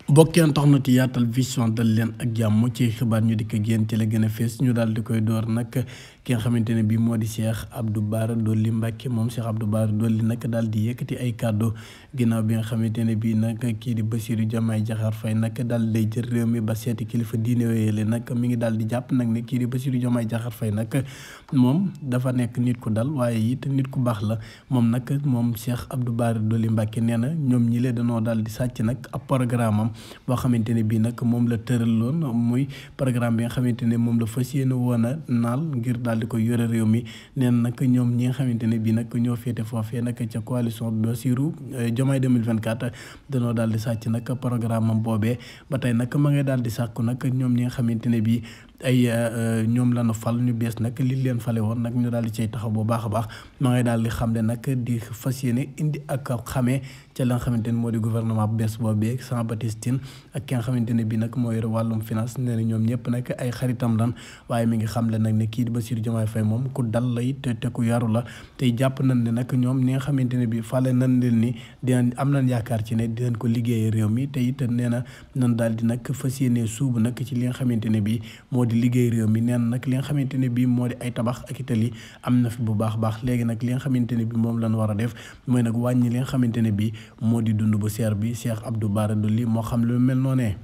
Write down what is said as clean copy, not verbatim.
bokkeen tax na ci Yaatal Vision dal leen ak jàmm ci xibaar ñu dikk ak yéen ci la gën a fees ñu daal di koy door nag ki nga xamante ne bii moo di Cheikh Abdou Bara Dolly Mbacké moom Cheikh Abdou Bara Dolly nag daal di yëkkati ay kàddu ginnaaw bi nga xamante ne bii nag kii di Bassirou Diomaye Diakhar Faye nag daal day jël réew mi ba seeti kilifa diine yooyee nag mi ngi daal di jàpp nag ne kii di Bassirou Diomaye Diakhar Faye nag moom dafa nekk nit ku dal waaye it nit ku baax la moom Cheikh Abdou Bara Dolly Mbacké nee na ñoom ñi lee dañoo daal di sàcc nag ab programme am boo xamante ne bii nag moom la tëraloon muy programme bi nga xamante ne moom la fas yéene woon a naal ngir daal di koy yore réew mi neen nag ñoom ñi nga xamante ne bii nag ñoo féete foofee nag ca coalition Bassirou Diomaye 2024 danoo daal di sàcc nag programme am boobee ba tey nag ma ngay daal di sàkku nag ñoom ñi nga xamante ne bii ay ñoom la ñu fal ñu bees nag li leen fale woon nag ñu daal di cay taxaw bu baax a baax ma ngay daal di xamle nag di fas yéene indi ak xamee ca la nga xamante ne moo di gouvernement bu bees boobee Jean-Baptiste Tine ak ki nga xamante ne bii nag moo yor wàllum finance nee na ñoom ñëpp nag ay xaritam lan waaye mi ngi xamle nag ne kii di Bassirou Diomaye Faye moom ku dal la it te ku yaru la tey jàpp nañ ne nag ñoom ñi nga xamante ne bii fale nañ leen ni dinañ am nañ yaakaar ci ne dinañ ko liggéeyee réew mi te it nee na nan daal di nag fas yéene suubu nag ci li nga xamante ne bii moo di liggéey réew mi neen nag li nga xamante ne bii moo di ay tabax ak itali am na fi bu baax baax léegi nag li nga xamante ne bii moom lañ war a def mooy nag wàññi li nga xamante ne bii moo di dund bu seer bi Cheikh Abdou Bara Dolly moo xam lu mel noonee